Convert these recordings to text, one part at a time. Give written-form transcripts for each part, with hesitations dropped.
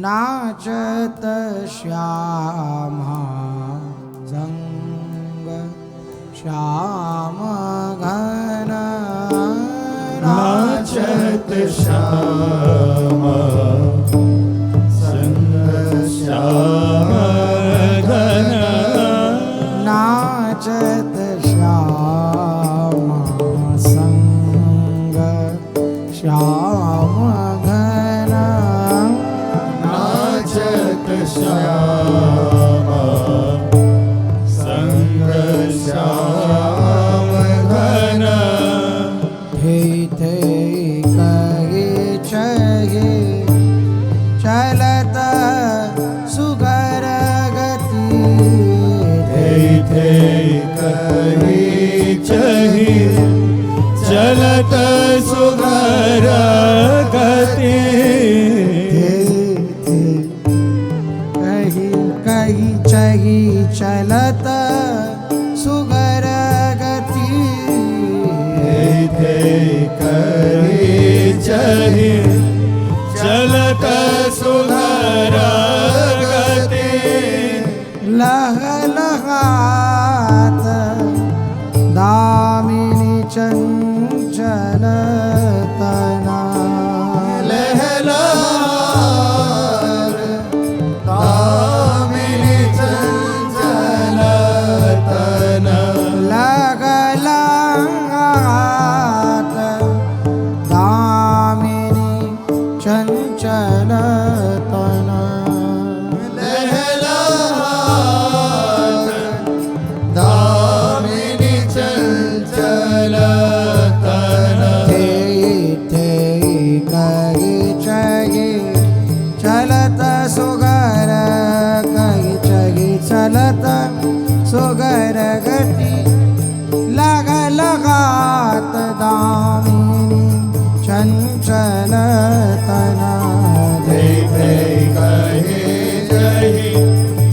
नाचत श्यामा संग श्याम घन नाचत श्यामा संग श्याम घन नाचत श्यामा संग श्याम घन नाचत श्यामा संग श्याम घन थे थे कहे चहे चलत सुगर गति थे थे कही चही चलत सुगर गति कही कही चही चलत सुगर गति थे कही चही चलत सुगर गति लह लहात दामिनी चंचल तना लहलार दामिनी चंचल तना लग लहात दामिनी चंचल तना लहलार दामिनी चंचल तना थे थे कही चही चलत सुगर कही चही चलत सुगर गति लग लगात दामिनी चंचल तना थे थे कही चही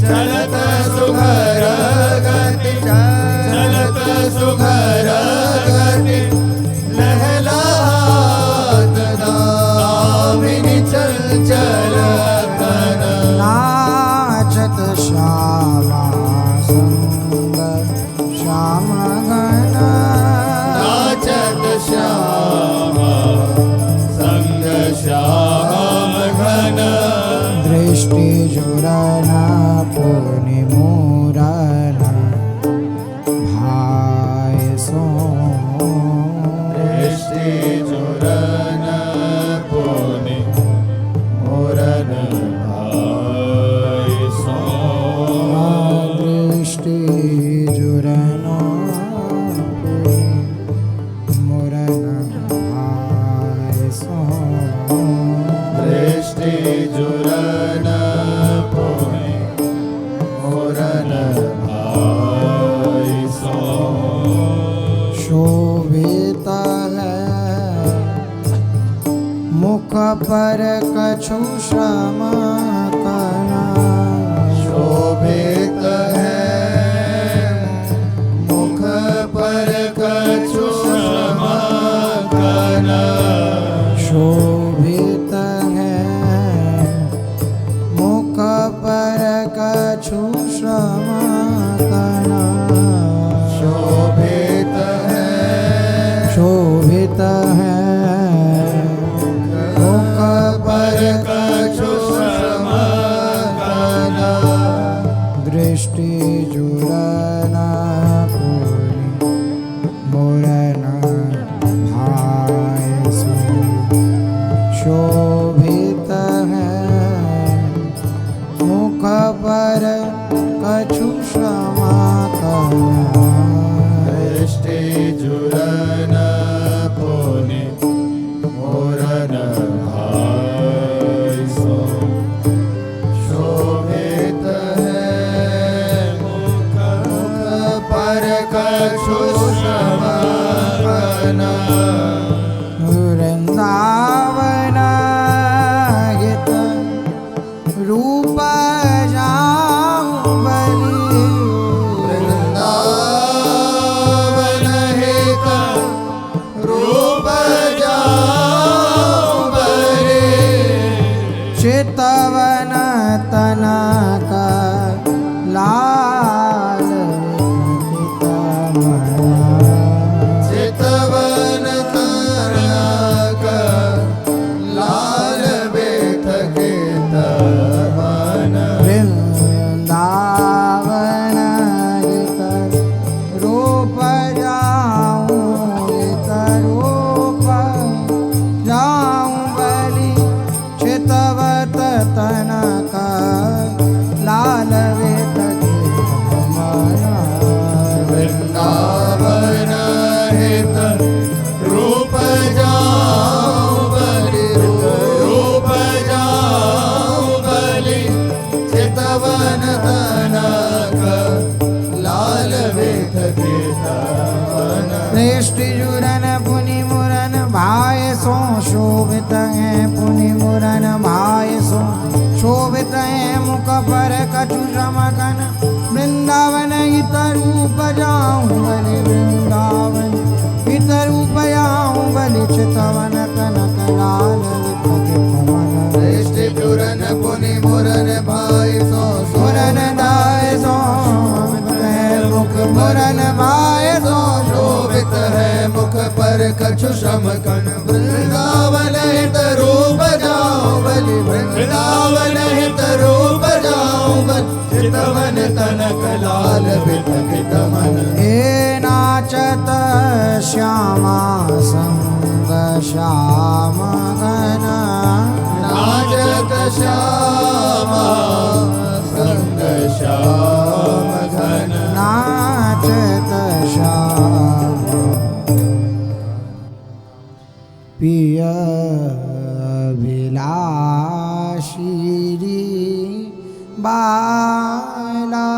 चलत सुगर गति चलत सुगर गति लहलात दामिनी चंचल तना नाचत श्यामा संग श्याम घन नाचत श्यामा संग श्याम घन दृष्टि जुरन पुनि मूरन भाय सो दृष्टि जुरन पुनि मूरन भाय सो दृष्टि जुरन पुनि मूरन भाय सो दृष्टि जुरन पुनि मूरन भाय सो शोभित है मुख पर कछु श्रम कना शोभित है मुख पर कछु श्रम कना शोभित है मुख पर कछु श्रम कना शोभित है शोभित है मुख पर कछु श्रम कना दृष्टि जुरन पुनि मूरन भाय सो शोभित है मुख पर कछु श्रम कना दृष्टि जुरन पुनि मूरन भाय सो शोभित है मुख पर कछु श्रम कना वृंदावन हित रूप जाऊं बलि वृंदावन हित रूप जाऊं बलि चितवन चितवन तनक लाल चितवन तनक लाल बेथ के तवन वृंदावन रूप जाऊं रूप जाऊं बलि चितवत तनक लाल वेत वृंदावन हित रूप जाऊं बलि रूप जाऊं बलि चितवन तनक लाल वेथ के तवन श्रेष्ठ जुरन पुनि मुरन भाय सो शोभित है पुनि मुरन भाय सो शोभित है मुख पर कछु समगन वृंदावन हित रूप जाऊं बलि वृंदावन हित रूप जाऊं बलि चितवन तनक लाल विपद पवन श्रेष्ठ जुरन पुनि मुरन भाई सो मुरन दाय सो मुख मुरन भाय सो शोभित है मुख पर कछु श्रम कन वृंदावन हित रूप जाऊं बलि वृंदावन हित रूप जाऊं बलि चितवन तनक लाल बिटक तमन हे नाचत श्यामा संग श्याम घन नाचत श्यामा संग श्याम घन नाचत श्याम पिय विलासी बाला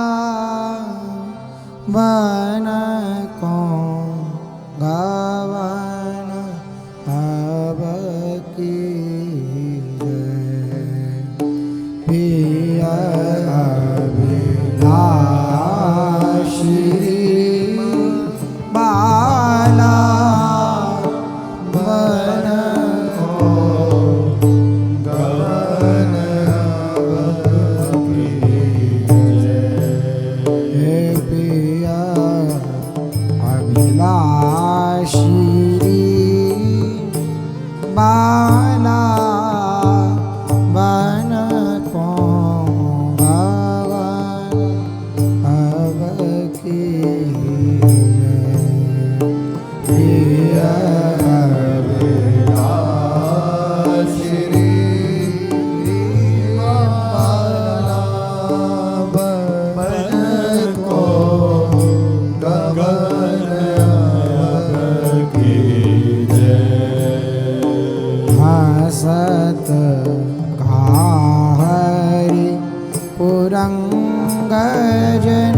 बन को गवन अब की पिया विलासी बाला बन को गवन हे पिया अभिलाषी बाला बन को गवन अब की पिया हसत घाहरि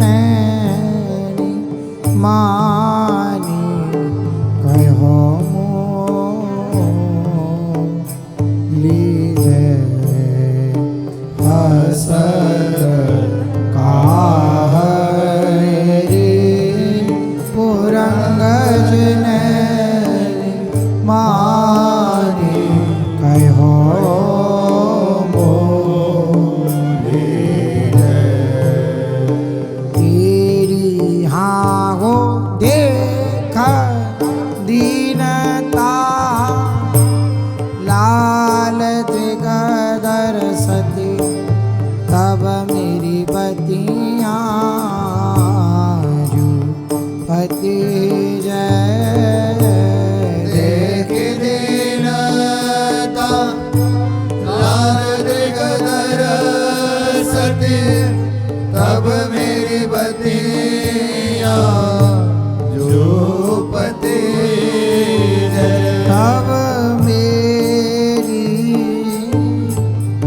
पुरंगजननी मानी कहो लीजे हसत घाहरि पुरंगजननी मानी कहो तेरी हाँ हो देख दीनता लाल दिगदर सती तब मेरी बतियाँ जू पति जय देख दीनता लाल दिगदर सती तब मेरी बतिया जो पति तब मेरी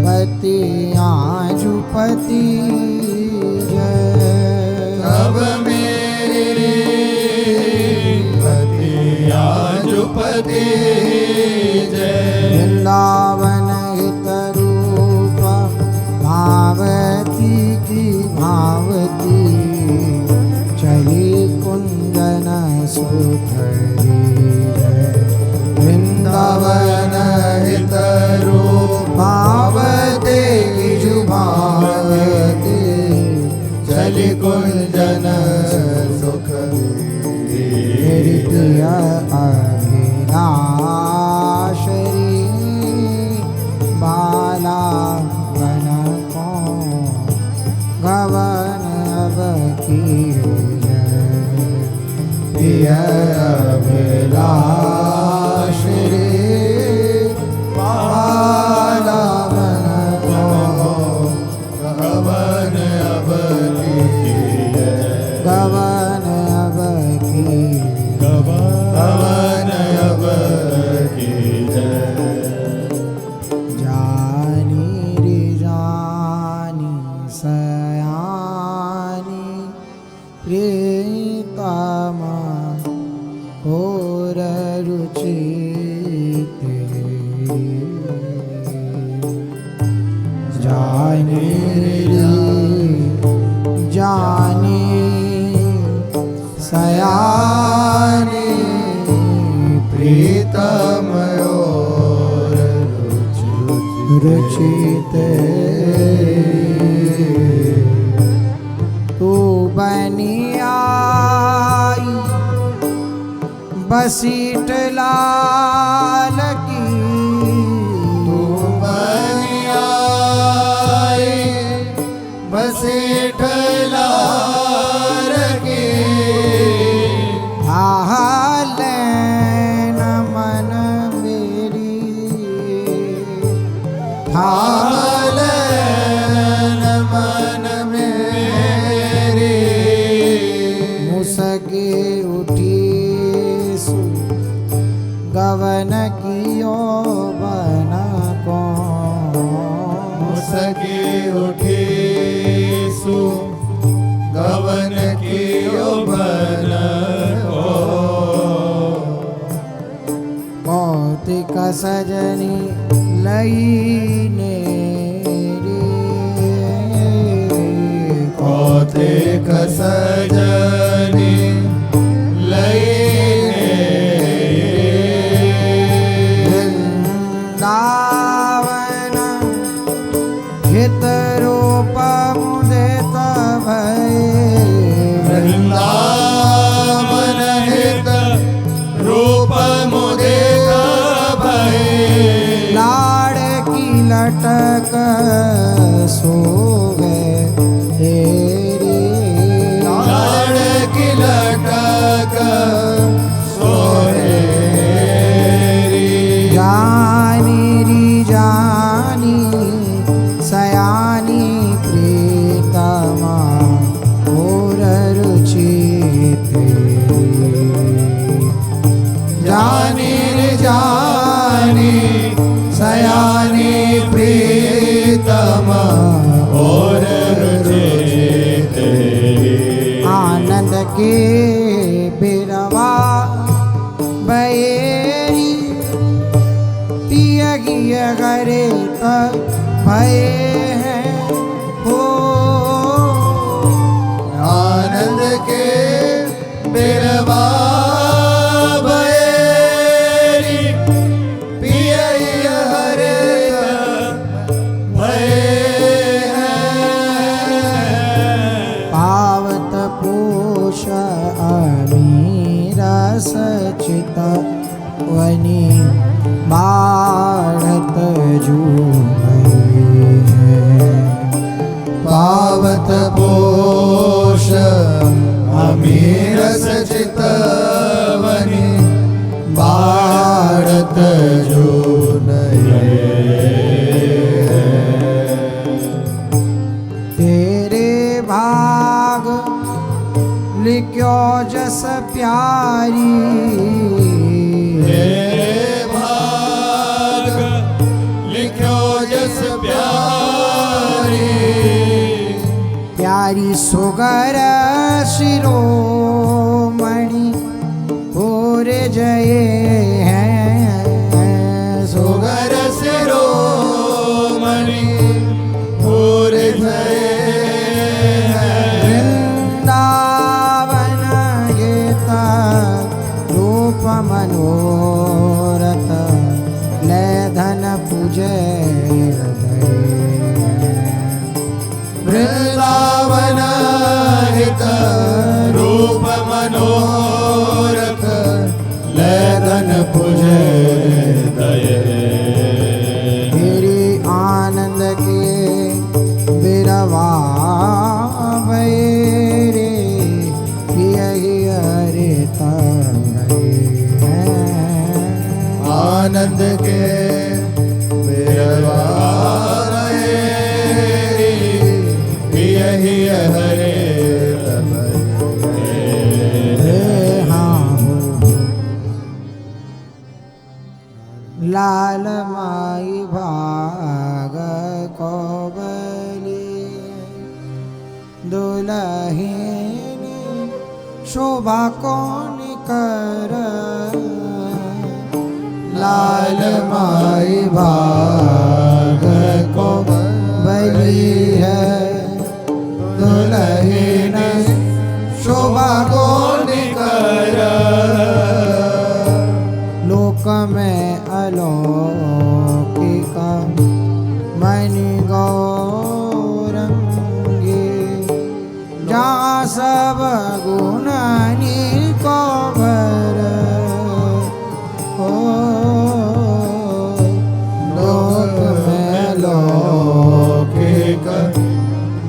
बतियाँ जुपति जय तब मेरी बतिया जो पति जय वृंदावन हित रूप भावती की भावती चली कुंदन सुधरी वृंदावन हित रूप भावते की माते चली कुंजन सुख प्रिय अभिलाष रे बाला वन को गवन अब की प्रिय अभिलाष रे बाला वन को गवन अब की गवन अब की गवन अब की जानी रे जानी सयानी प्रीतम और रुचिते जानी रे जानी सयानी प्रीतम और रुचिते तू बनी आई बसीट लाल की तू बनी आई बसेठ लाल की हाल न मन मेरी हाल न मन मेरी मुसके उठी सु गवन कियो बन को मुसकी उठी सु गवन की बन को कौतिक सजनी लईने कौतिक सजनी वृंदावन हित रूप मुदित भय वृंदावन हित रूप मुदित भय लाड़ की लटक सो गए तेरी लाड़ की लटक सोहे जानी री जानी सयानी प्रीतमा और रुचिते जानी रे जानी सयानी प्रीतम और रुचिते आनंद के बिरवा बयेरी पिय गिय करे भय है हो आनंद के बिरवा भयेरी पिय हरे भय पावत पोष अमीरा सचित वनी बाढ़त जू पावत पोष अमीर सचित वनी बाढ़त जो तेरे भाग लिख्यो जस प्यारी तेरे भाग लिख्यो जस प्यारी प्यारी सुगर शिरोमणि और जय हैं सुगर शिरोमणि और जय वृंदावन गीता रूप मनोरथ ले धन पूजय वृंदावन हित रूप मनोरथ लैदन पुजे दये तेरी आनंद के बिरवा रे यही हरे आनंद के बिरवा यही हरे लाल माई भाग को बली दुलहिनी शोभा कौन कर लाल माई भाग को बली है दुलहिन शोभा कौन कर लोक में अलौकिक मणि गौरंगी जहाँ सब गुणानी को भर हो लोक में लौकिक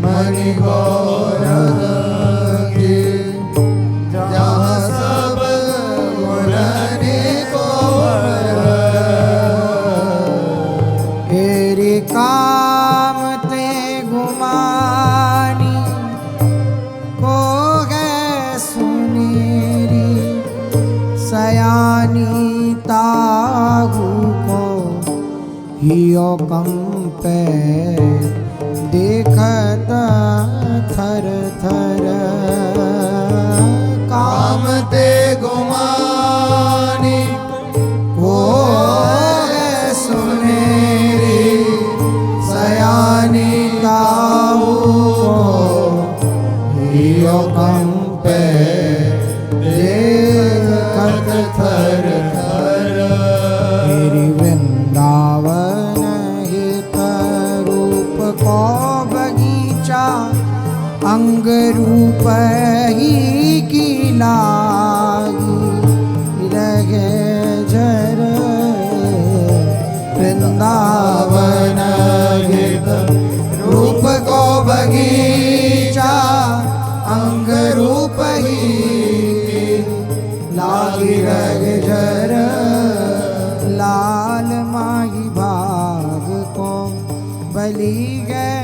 मणि गौरंगी जहाँ सब गुणानी को तेरी काम ते गुमानी को है सुनीरी सयानी तागू को हियो कंपे देखत थर थर काम ते गुमानी को सुनेरी सयानी ताऊ हियो कंपे देखत थर थर तेरी वृंदावन हित रूप को बगीचा अंग रूप ही की लागी रहे जर वृंदावन हित रूप को बगीचा अंग रूप ही लागी रग जर लाल माही भाग को बली गए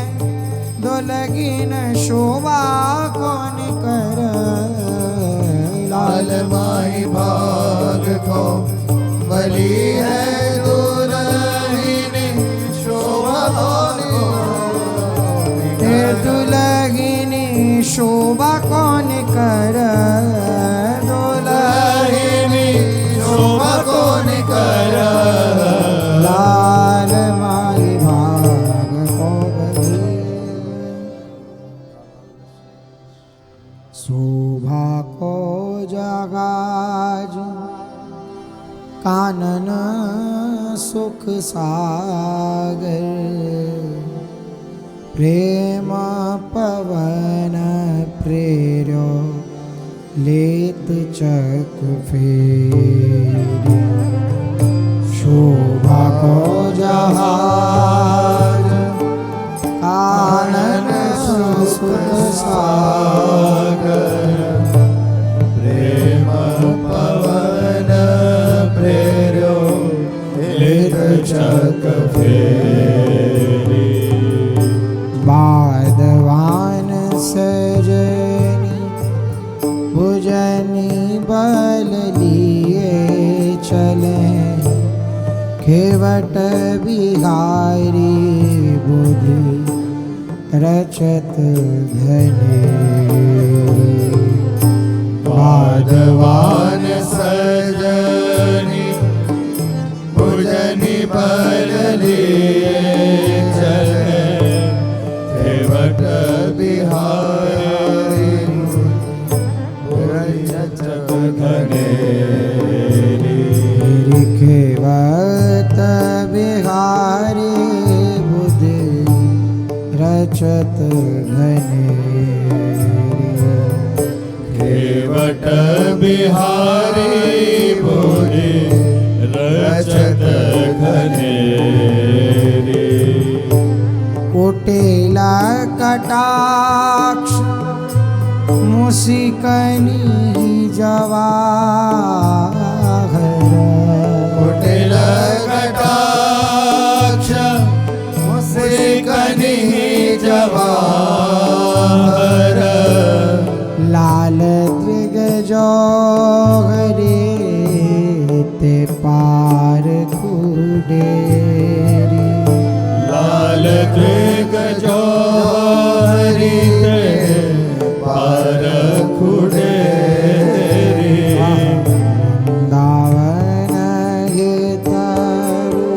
दुलगिन शोभा कौन कर लाल माई भाग को बली है दुलहिनी शोभा दुलगिनी शोभा कौन कर दुलहिनी शोभा कौन कर लाल माई भाग को बली शोभा को जगाज कानन सुख सागर प्रेम पवन प्रेर्यो लेत चक फेरी शोभा को जहाज कानन सुख सागर प्रेम पवन प्रेर्यो लेत चक फेरी बादवान सजनी भुजनी बल लिए चले खेवट बिहारी बुद्धि रचत धने बादवान सजनी भुजनी बल लिए चले खेवट बिहारी रचत धने खेवत बिहारी बुद्धि रचत घनेरी। केवट बिहारी बोले रचत घनेरी। कोटेला कटाक्ष मुसिकनी जवाहर। कुटिल कटाक्ष मुसिकनी जवाहर। लाल दिग्गज जौहरे ते पार खुडेरी। लाल दिग्गज जौहरे ते पार खुडेरी। वृंदावन हितरू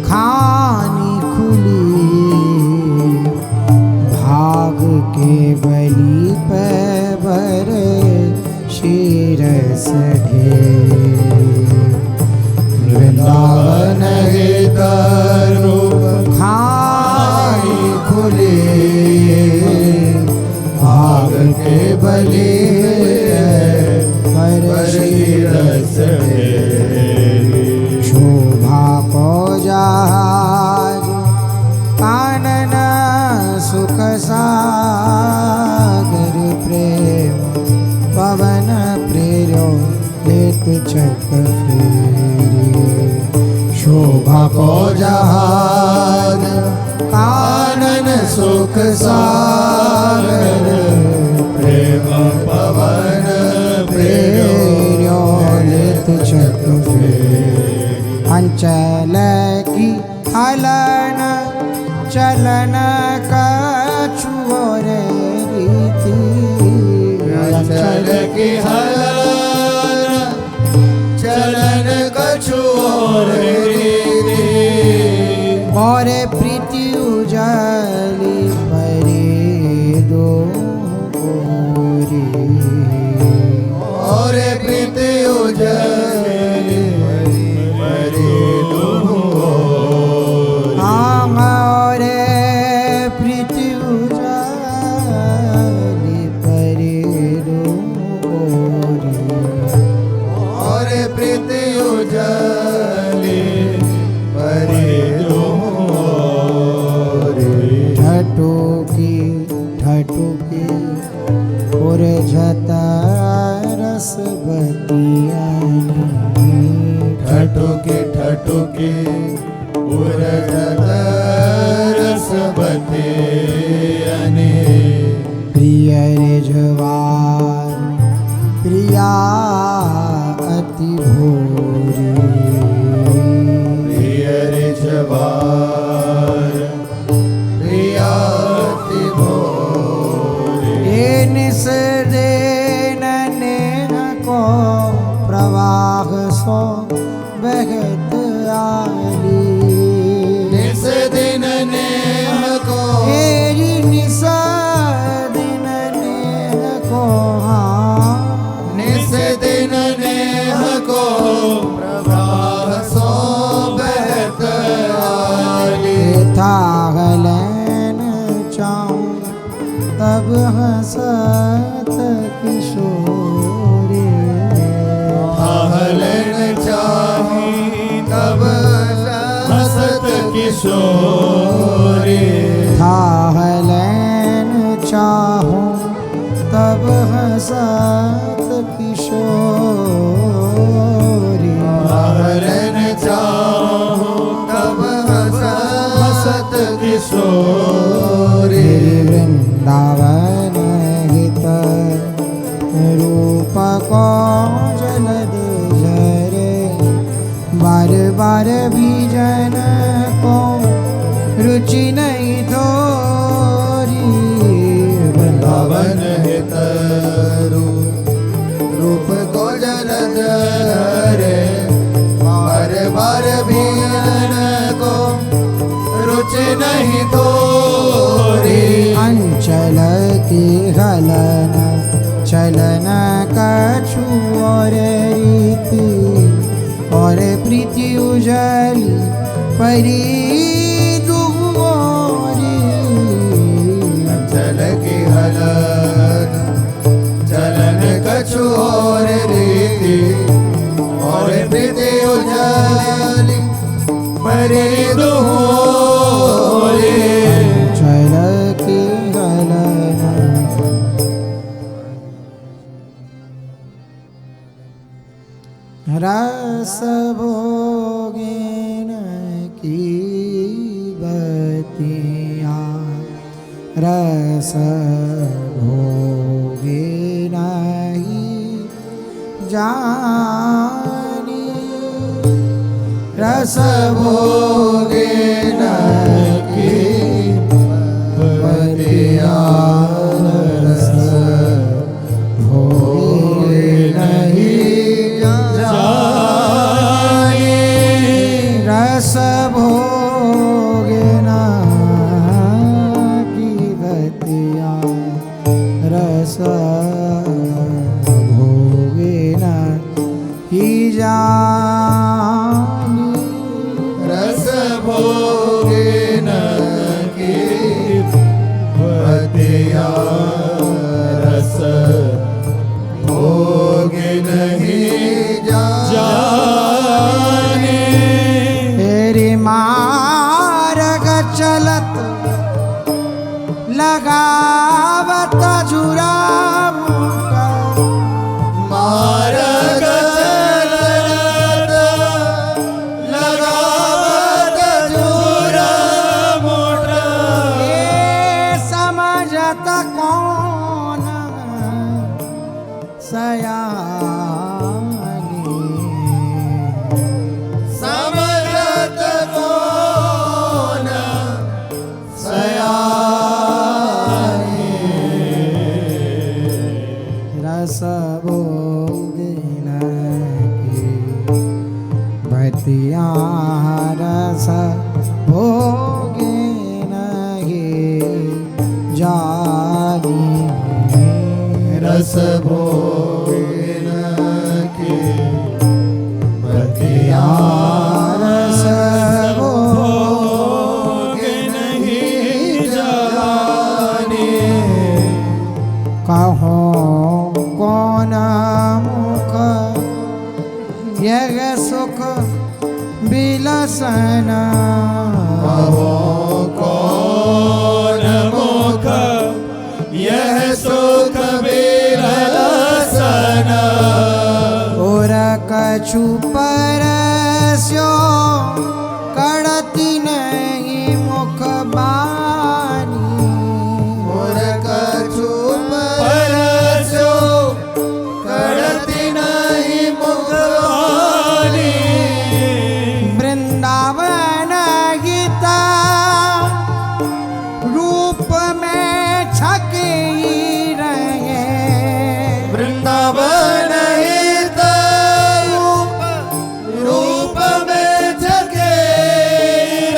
खानी खुली भाग के बलि पे भरे शीरस ढेरी। वृंदावन हितरू खानी खुली भाग के बलि रस शोभा को जहाज कानन सुख सागर प्रेम पवन प्रेरो लेत चक फेरी। शोभा को जहाज कानन सुख सागर प्रेम पवन प्रेम लेत चक अंचल की हलन चलन कछुओर रीति। चल की हलन चलन कछुओर रीति। और प्रीति उजाली परे दो गोरी। और प्रीति उजाली परे दो गोरी। और प्रीति उजाली परे दो गोरी। और प्रीति उजाली परे दो गोरी। ठटुकी ठटुकी और झता रस बतियानी। ठटुकी ठटुकी उरजत रस बतियानी। प्रिय रिझवार प्रिया अति भोरी। प्रिय रिझवार प्रिया अति भोरी। ये निस देन नेह को प्रवाह सो बहत आली। निस दिन नेह को तेरी निस दिन नेह को निस दिन नेह को प्रवाह सो बहत आली। था गलन चाहूं तब हंसत किशोरी। आहलन चाही तब हसत किशोरी। था हलन चाहूं तब हंसत किशोरी। आहलन चाहूं तब हसत किशोरी। वृंदावन हित रूप को जलद झरे। बार बार भीजन को रुचि नहीं थोरी। वृंदावन हित रूप को जलद रे। बार बार भीजन को रुचि नहीं तोरी। अंचल की हलन चलन कछु और रीति। और प्रीति उजली परी दुआरी। चल की हलन चलन कछु और रीति और प्रीति उजाली मरे दोहरे चल की हलन रस भोगिन की बतिया रस भोगे नहीं जानी रस भोगे नहीं बतिया रस भोगे नहीं जानी रस भोगे की बतिया रस भोगे ही जानी रस भोगे न की बतिया रस भोगे नहीं जाने तेरी मार्ग चलत लगावत झुरा मार्ग चलत लगावत झुरा मोटा ये समझत कौन सयानी समझत कौन सयानी रस भोगिन की बतिया रस भोगिन ही जानी रस भोगे न की बतिया रस भोगे नहीं जाने कहो कौन मुख यह सुख बिलसन कहो कौन मुख यह सुख विलसन और कछु परस्यो कड़ती नहीं मुख बानी और कछु परस्यो करती नहीं मुखवाणी वृंदावन गीता रूप में छके रहे वृंदावन हित रूप में जगे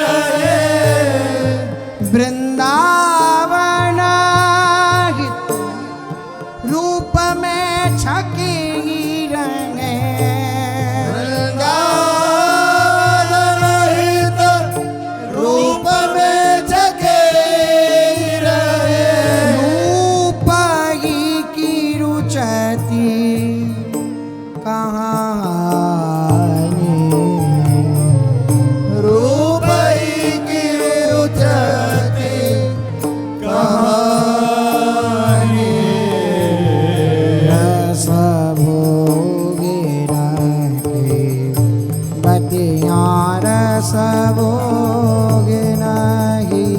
रहे वृंदावन हित रूप में छके रहे वृंदावन हित रूप में जगे रहे रूप ही की रुचती कहानी रूप ही की रुचती कहानी रस भोगे रहे बतिया रस भोगे नहीं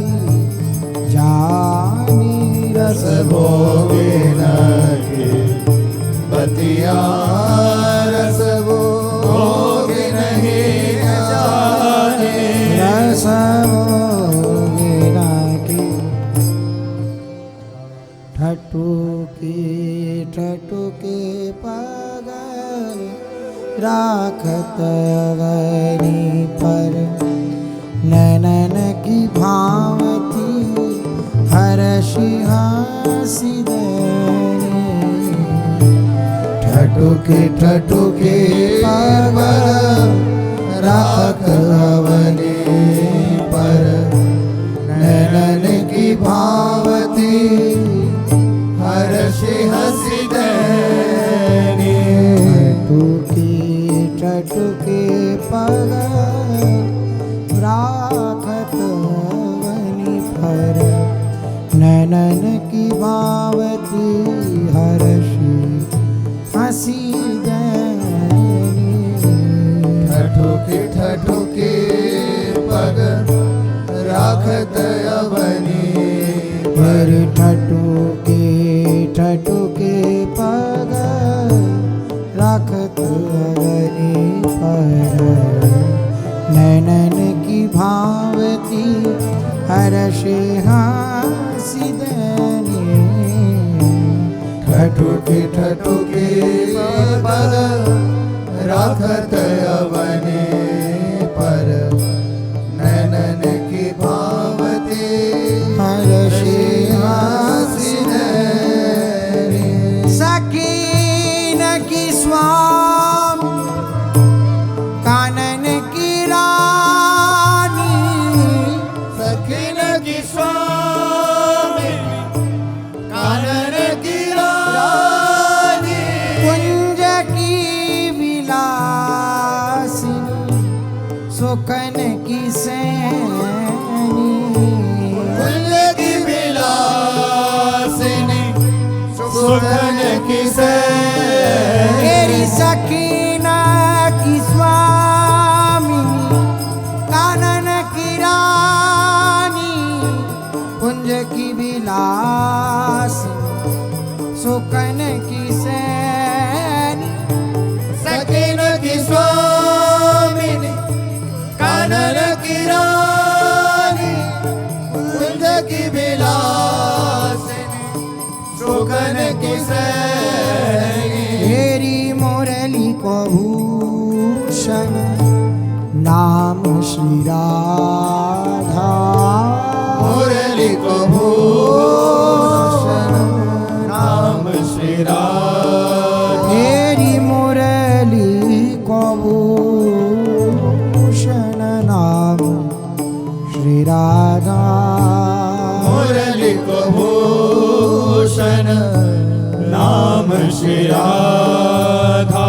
जानी रस रस भोगे न की बतिया रस भोगे नहीं जाने रस भोगे नहीं ठठुके पगर राखत वनी पर नैनन की भावती हर्षि हंसी ठठुके ठठुके पगर राखवनी पर नैनन की भावती हर्षि हसि दैनी टटुके पग राखत वनि पर नैनन की भावती हर्षि हसी दैनी ठठुके पग राखत अवनी पर ठटुके पग राखत अवनी पर नैनन की भावती हर्षि हसी दैनी ठठुके पग राखत अवनी पर नैनन की भावती हर्षि हसि दैनी सकीन की स्वामी कानन की रानी सखीन की स्वामी कानन की रानी कुंज की विलासिनी सुखन की सैनी कुंज की विलासिनी सुखन की तेरी सकीना की स्वामिनी कानन की रानी कुंज की विलासिनी सुकन की सैनी सकीन की स्वामिनी कानन की रानी कुंज की विलासिनी सुखन की सैनी तेरी मुरली को भूषण नाम श्री राधा मुरली को भूषण नाम श्री राधा तेरी मुरली को भूषण नाम श्री राधा मुरली को भूषण नाम श्री राधा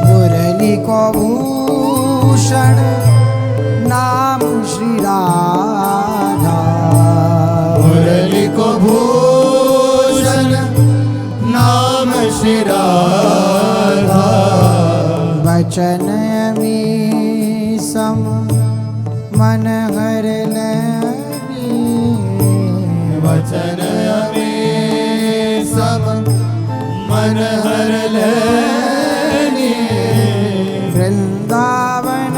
मुरली को भूषण नाम श्री राधा मुरली को भूषण नाम श्री राधा वचन में सम मन हर लगी वचन में सब मन हर लेनी वृंदावन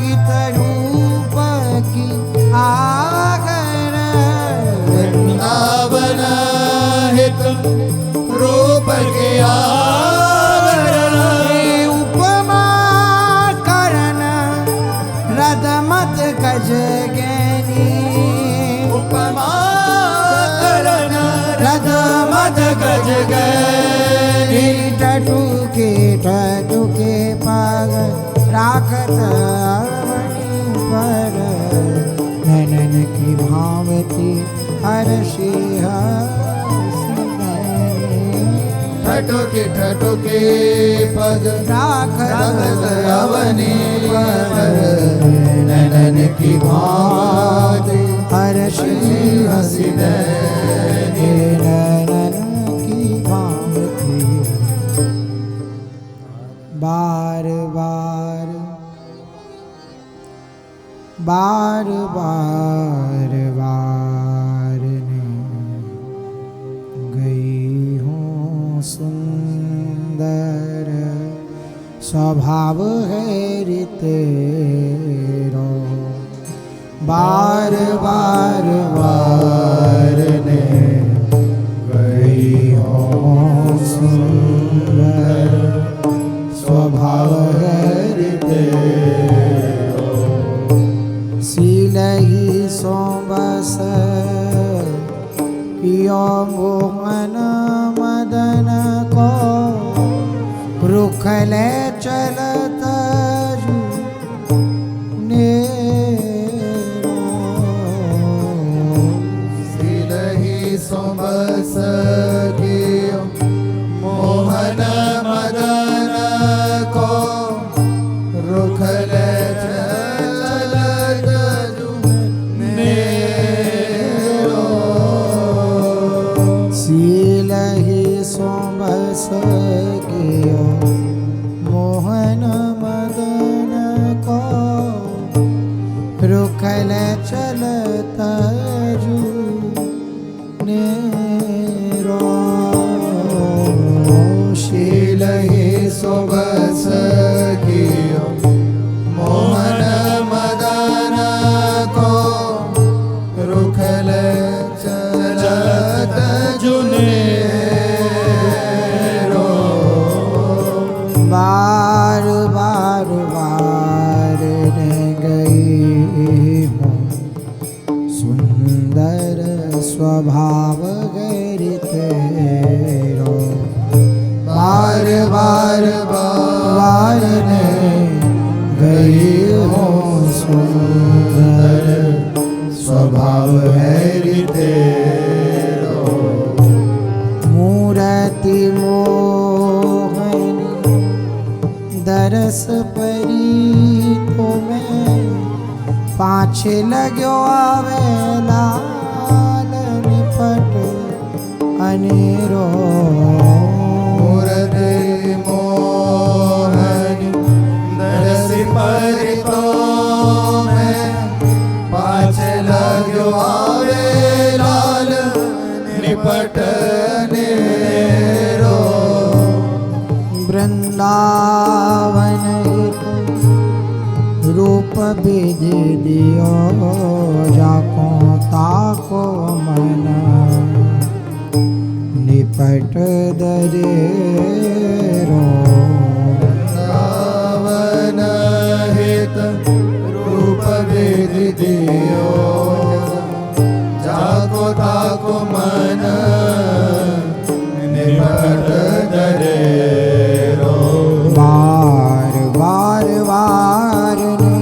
गीत रूप की आगर वृंदावन हित रूप के आवरण उपमा करण रदमत गजगनी उपमा करण रदमत गज गए टटुके पाग राखत अवनी पर नैनन की भावती हर्षि ठठुके पग राखत अवनी पर नैनन की भावती हर्षि हसी नैनन की भावती बार बार बार बार बार ने गई हूँ सुंदर स्वभाव है तेरो बार बार बार ने गई हूँ सुंदर स्वभाव है तेरो शील ही सो बस कियो मोहन मदन को रुखले चलत शील ही सो बस कियो मोहन मदन को रुखले शील ही सो बस कियो मोहन मदन को रुखल चलत नेरो शील ही सो बस कियो मोहन मदन को रुखल चलत जुनेरो बार बार बार ने गई हूँ सुंदर स्वभाव गैर तेरो बार बार बार ने गई हूँ सुंदर स्वभाव है तेरो मूर्ति मोहनी दरस परी तो मैं पाछे लगो आवे लाल निपट अनेरो मूर्ति मोहनी दरस परी तो मैं पाछे लगो आवे लाल निपट नेरो वृंदावन रूप विध दियो जाको ताको मन निपट दरेरो रावण हित रूप विध दियो जाको ताको मन निपट दरेरो बार बार बार ने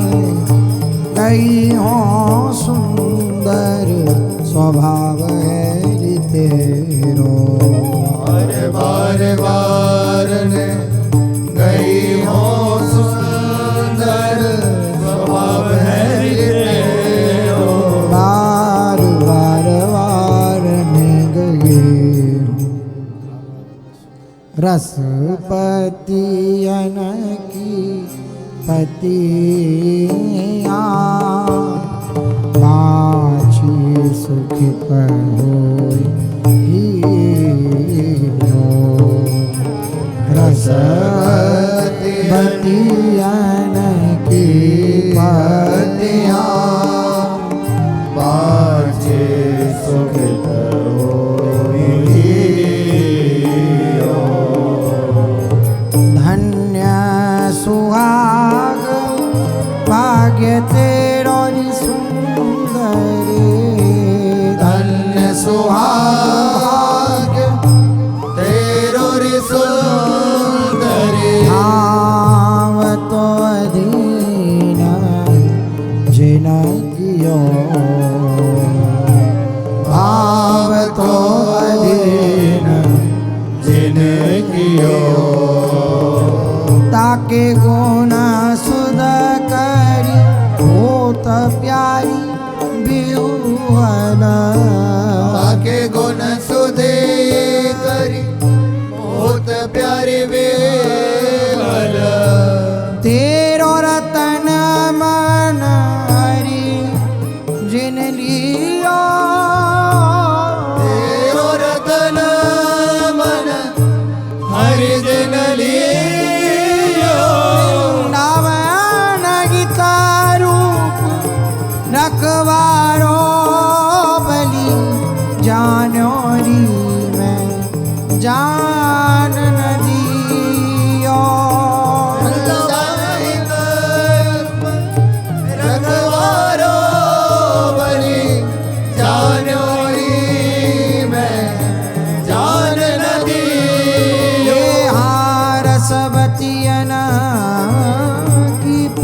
गई हो सुंदर स्वभाव है तेरो बार बार ने गई हो सुंदर स्वभाव है तेरो बार बार बार ने गई रसपतियन की पतिया बाची सुखित होई रसपतियन की पतिया बाचे सुखित धन्य सुहाग भाग्य तेरो सुंदर धन्य सुहाग तेरो रि सुंदरी भाव तो अधिक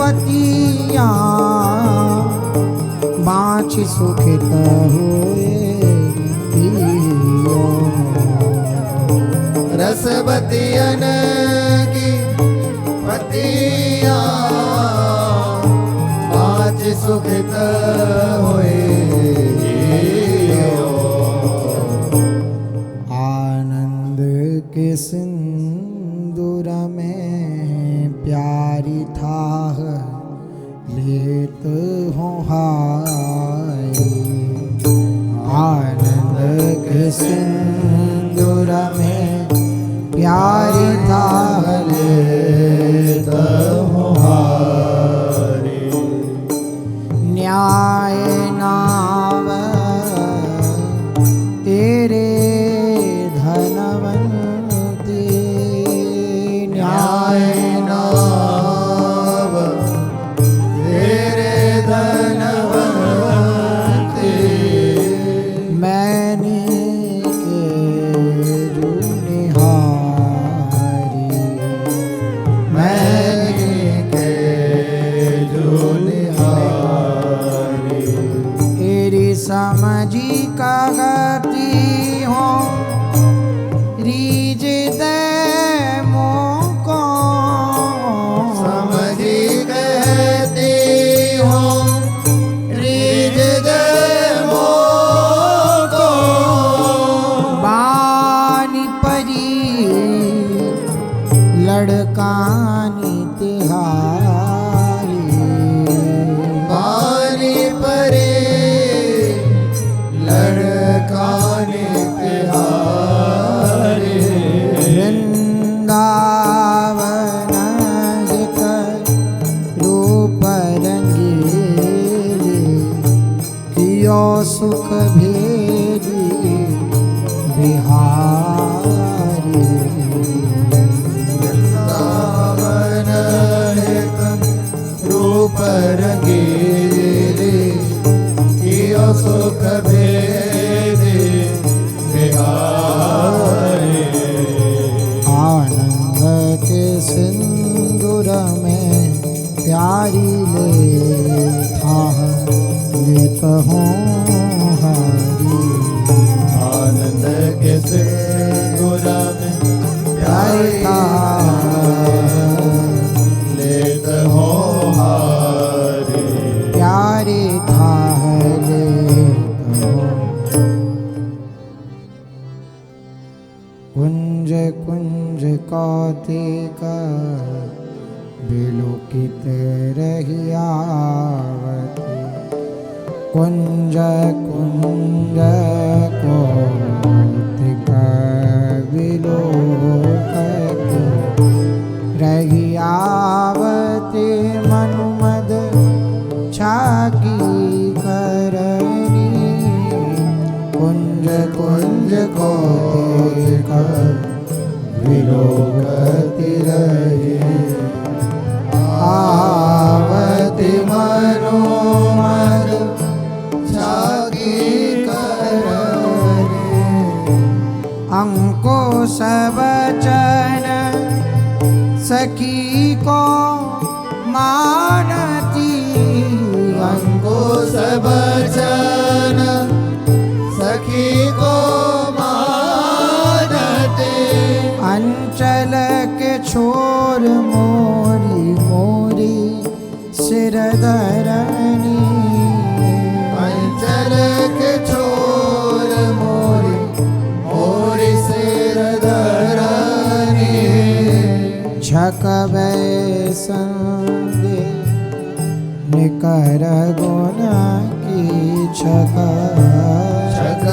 रसवतिया बाँच सुखित हुए पियो। रसवतियन की पतिया बाँच सुखित हुए। आनंद के सिंदूर में प्यारी था लेत हो हाय। आनंद के सिंदूर में प्यारी था लेत हो हाय। न्याय नाव तेरे धनवंती। न्याय नाव तेरे धनवंती। मैंने के जो निहारी। मैंने के जो निहारी। तेरी समझी का गति हो रीज दे मोको। समझी कहती हो रीझ दे मोको। बानी परी लड़कानी तिहारी। बानी परे लड़काने तिहारी। वृंदावन एक रूप रंगीली कियो सुख भेदी बिहारी। वृंदावन एक रूप रंगीली कियो सुख भेदी बिहारी। आनंद के सिंदूर में प्यारी ले था लेत हो हारी। आनंद के सिंदूर में प्यारी था लेत हो हारी। प्यारे था लेत हो। कुंज कुंज कौतिक विलोकित रहियावती। कुंज कुंज कौतिक विलोकित रहियावती। मनुमद छाकी करनी कुंज कुंज कौतिक विलोकति रही। आवति मनोमद छागी करनी। अंकुश बचन सखी को मानती। अंकुश बचन सखी को मानते। अंचल के छोर मोरी मोरी सिर धरनी। अंचल के छोर मोरी मोरी सिर धरनी। झक बैसंदे निकर गुण की छक। छक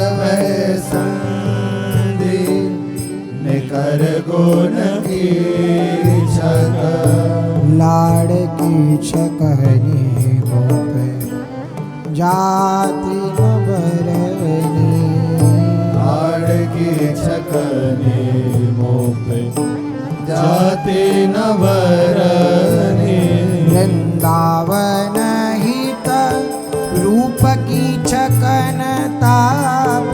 संधि निकर गुण की छक। लाड़ की छकनी गोप जाति न बरनी। लाड़ की छकनी मोप जाति न बरनी। वृंदावन हित रूप की छकन ताप।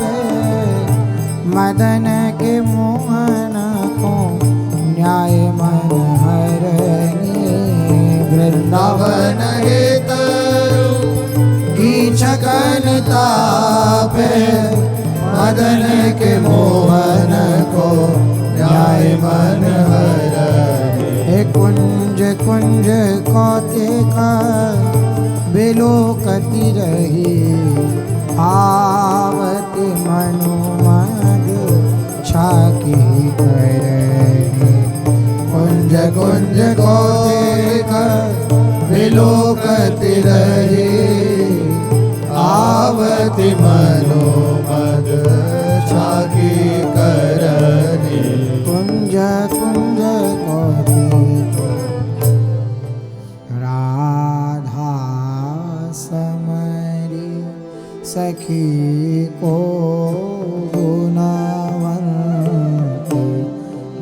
मदन के मोहन को न्याय मन हरनी। वृंदावन वृंदावन हित कीचकन तापे मदन के मोहन को न्याय मन हर हे कुंज कुंज कौतिक बिलोकति रही आवति मनु मद छाकी करनी कुंज कुंज कौतिक विलोकति रही आवति मनोमद छाकी करनी कुंज कुंज कौतिक राधा समरी सखी को गुणवंत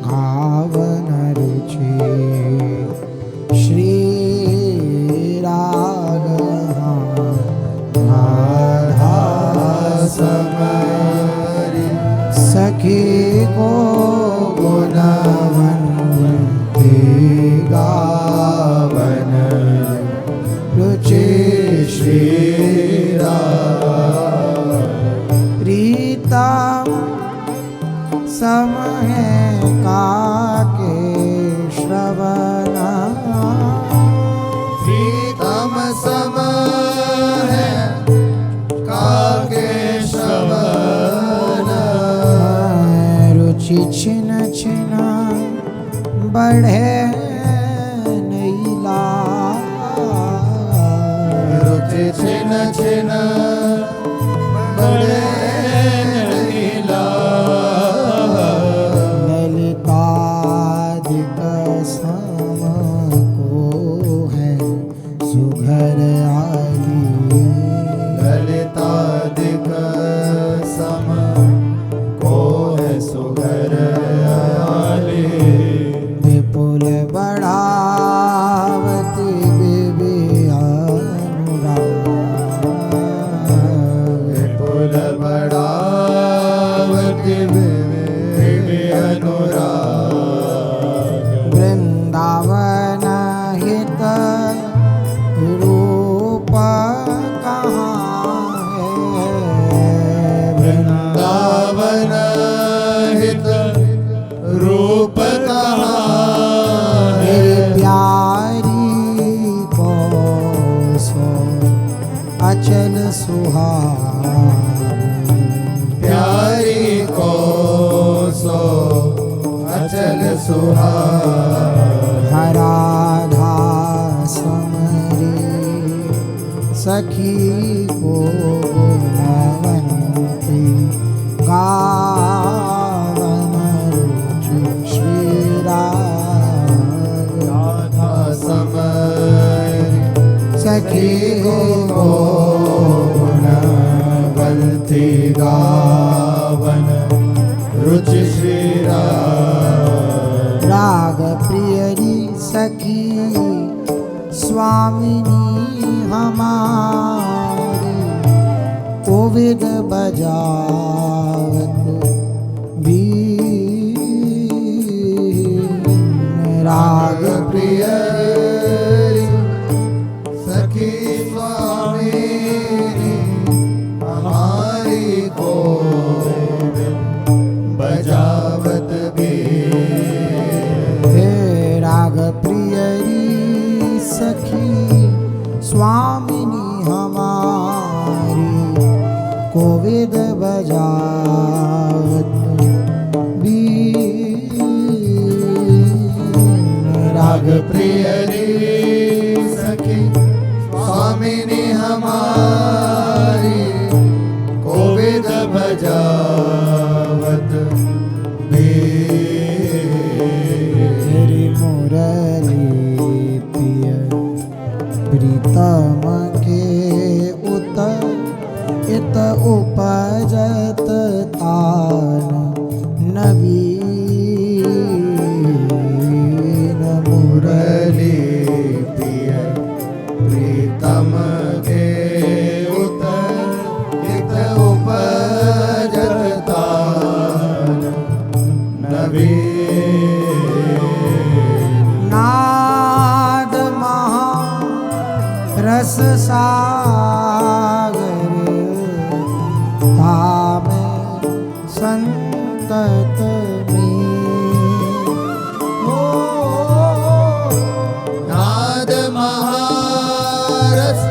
गावन रुचि श्री राधा समरी सखी को गुणवंती गावन रुचि श्री रीता समय काके श्रवणा प्रीतम सम है काके श्रवण रुचि छिन छिन बढ़े नैला रुचि छिन छिन बड़े लीला ललितादिक सम को है सुघर आली ललितादिक सम को है सुघर आली विपुल बढ़ावती विवे अनुराग विपुल बढ़ावति विवे अनुराग वृंदावन हित रूप कहाँ है वृंदावन हित रूप कहाँ मेरी है प्यारी को सो अचल सुहावनी प्यारी को सो अचल सुहावनी राधा समरी सखी को गुणवंती गावन रुचि श्री राधा समरी सखी को गुणवंती गावन रुचि श्री राग प्रियरी सखी स्वामिनी हमारी कोविद बजावत बीन राग राग प्रिय सखी स्वामी हमारी को बजावत भी हे राग प्रियरी सखी स्वामिनी हमारी कोविद बजावत बीन राग प्रिय सखी स्वामिनी हमारी कोविद बजावत भी तेरी मुरली प्रिय प्रीतम के उत इत उपजत तान नवीन मुरली मुरली प्रिय प्रीतम के उतर इत उपजता नवी नाद महा रस सागर तामे संतत में नाद महारस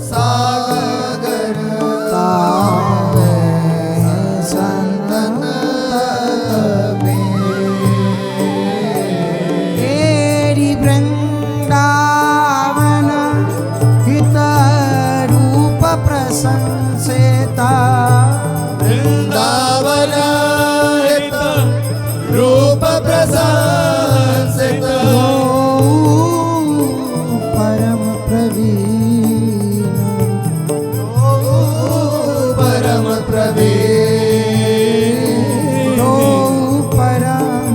सागर तामे संतत में तेरी वृंदावन हित रूप प्रशंसिता वृंदावन हित रूप प्रशंसित परम प्रवीण परम प्रवीण परम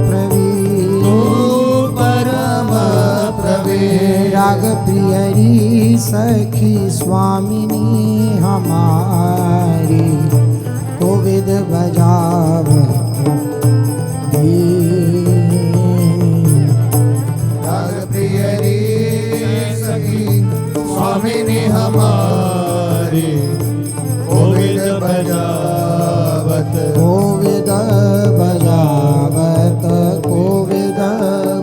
प्रवीण परम प्रवीण राग प्रियरी सखी स्वामिनी हमारी कोविद बजावत राग प्रियरी सखी स्वामिनी हमारी गोविंद बजावत कोविद बजावत कोविद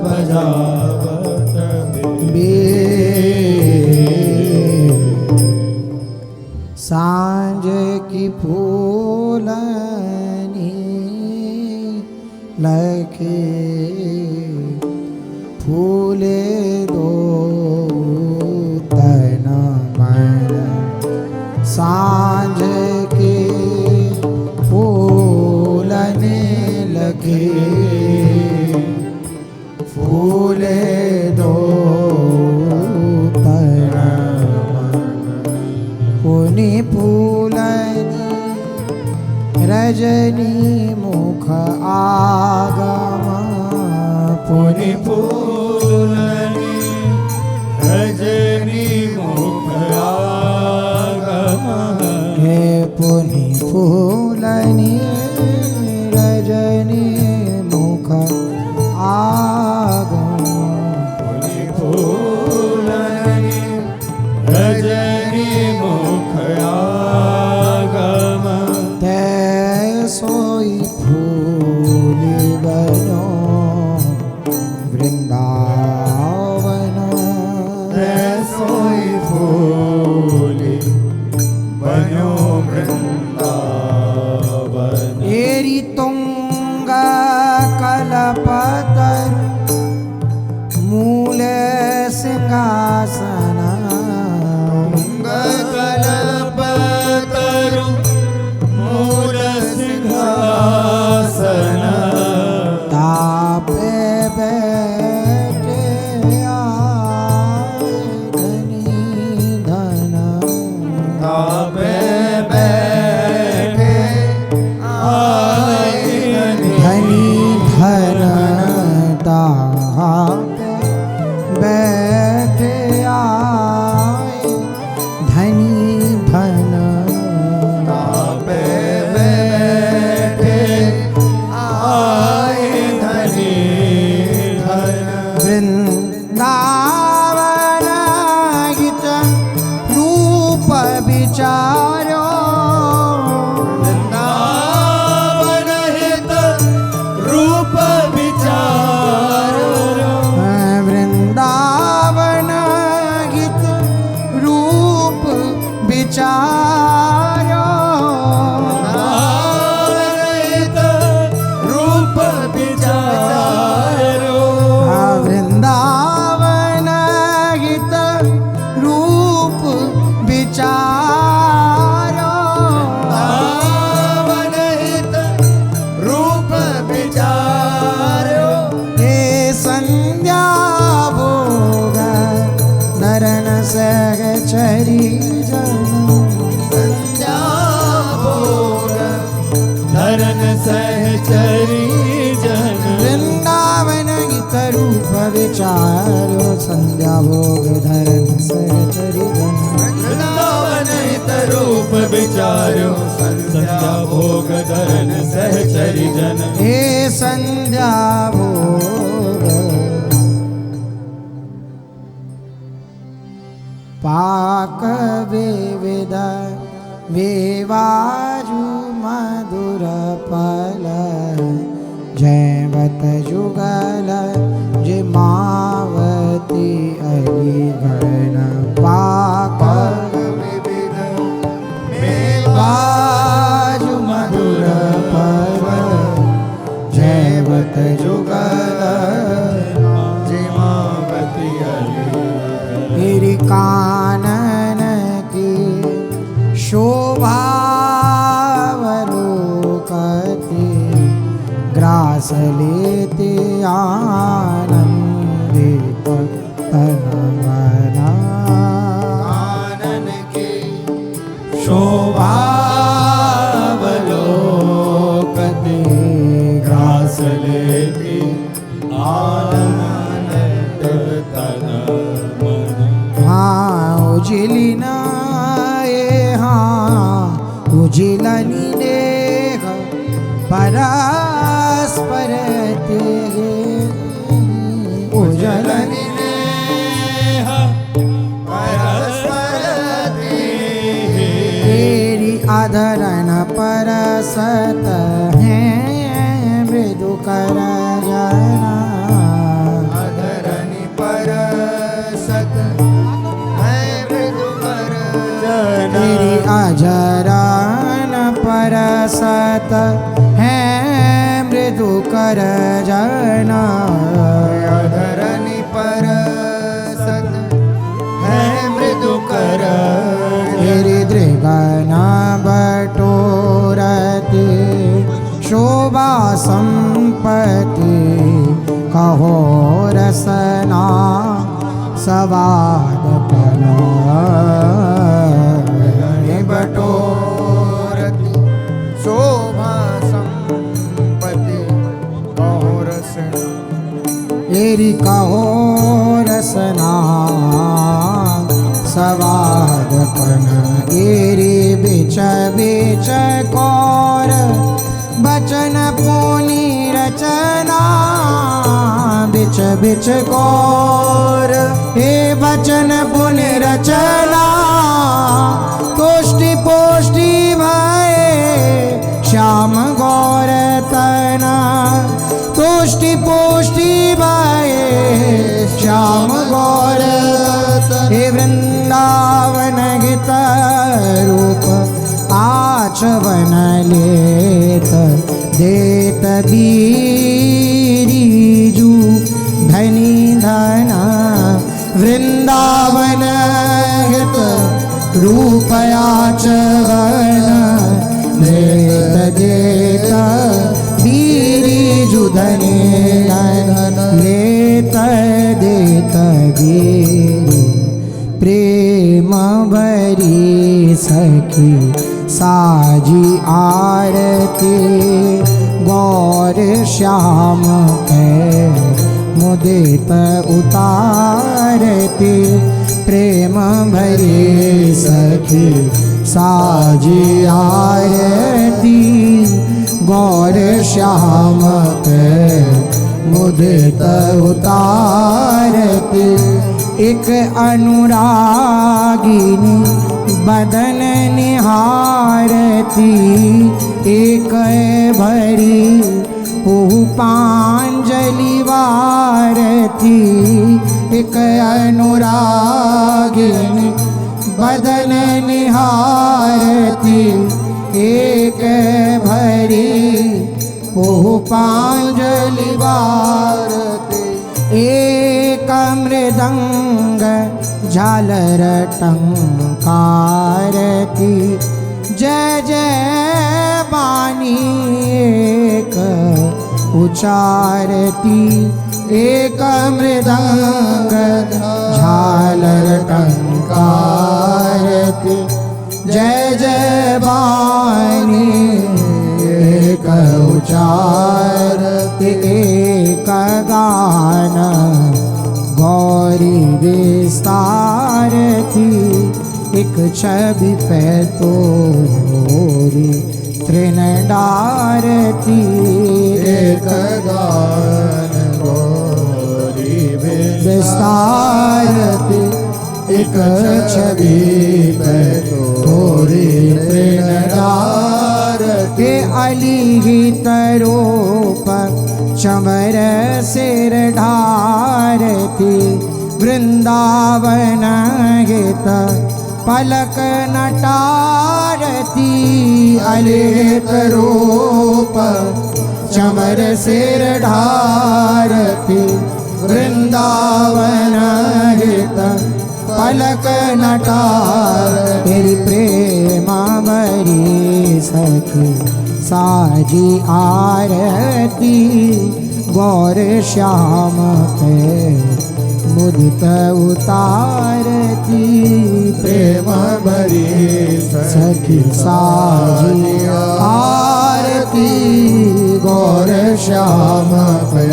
बजावत बे सांझ की फूलनी लखे फूले दो तन मन सांझ के फूलने लगे फूले दो तन पुनि फूलनी रजनी मुख आगम पुनि फूलनी रजनी मुख आगम हे पुनि फूलनी रजनी मुख आगम पुनि फूलनी रजनी मुख आगम तै सोई फूल बनो वृंदावन सोई फूली बनो वृंदावन एरी तुंग कलपतर मूल सिंहासन कल्पतरु मूल सिंहासन तापे बैठे आए धनी धन तापे बैठे आए धनी धन तापे बैठे आए धनी धन तापे बैठे आए धनी धन वृंदावन गीत रूप विचारो वृंदावन हित रूप विचारो वृंदावन गीत रूप विचारो रूप विचारो वृंदावन गीत रूप विचारो वृंदावन रूप विचारो हे संध्या भोग नरन सहचरी जन संध्या भोग धरन सहचरी जन वृंदावन गीत रूप विचारो संध्या भोग धरन सहचरी जन वृंदावन हित रूप विचारो संध्या भोग धरन सहचरी जन हे संध्या भोग पाक विविध विवाजु मधुर फल जैवत जुगल जिमावती अलीगण पाक विविध मेवाजु मधुर फल जैवत जुगल जिमावती मेरी कानन की शोभावलोकते ग्रास लेते आनंदित तन मना कानन की शोभावलोकते ग्रास लेती आनंद तन मन। हाँ उजिलिना उजिलनि देह परस्पर तेगे उजलनि देह परस्पर तेगे तेरी आधरण परसत है मृदु कर जना अधरनि परसत है मृदु कर जना तेरी अजरन परसत है मृदु कर जना अधरनि परसत है मृदु कर तेरी दृगन बटोरते शोभा संपत्ति कहो रसना सवाद पना बटोरति शोभा संपत्ति कहो रसना तेरी कहो रसना सवाद पन तेरी बिच बिच कौर बचन पुनि रचना बिच बिच कौर हे बचन पुनि रचना तुष्टि पोष्टि भये श्याम गौर तना तुष्टि पुष्टि भये श्याम गौर हे वृंदावन गीत रूप आचवन लेत देत बीरीजू धनी धन वृंदावन गीत रूप आचवन लेत देत बीरीजू धनी धन लेत देत बीरी प्रेम भरी सखी साजी आरती गौर श्याम के मुदित उतारती प्रेम भरी सखी साजी आरती गौर श्याम के मुदित उतारती एक अनुरागिनी बदन निहारती एक भरी पुष्पांजलि वारती एक अनुरागिनी बदन निहारती एक भरी पुष्पांजलि वारती एक मृदंग झालर टंकारती जय जय बानी एक उचारती एक मृदंग झालर टंकारती जय जय बानी एक उचारती एक गान गौरी विस्तारती एक छवि पे तोरी तृण डारती एक गान गौरी विस्तारती एक छवि में तोरी तृणधार के अलिहित रूप चमर सिर ढारती वृंदावन हित पलक नटारती अलिहित रूप चमर सिर ढारती वृंदावन हित पलक नटार तेरी प्रेमा भरी सखी साजी आरती गौर श्याम पे मुदित उतारती प्रेम भरी सखी साजी आरती गौर श्याम पे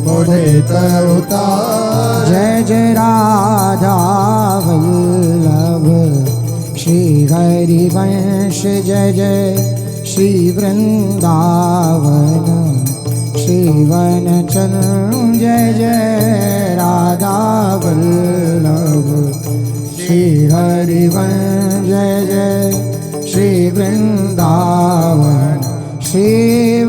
मुदित उतार जय जय राधा वल्लभ श्री हरिवंश जय जय श्री वृंदावन श्री वनचंद्र जय जय राधा वल्लभ श्री हरिवंश जय जय श्री वृंदावन श्री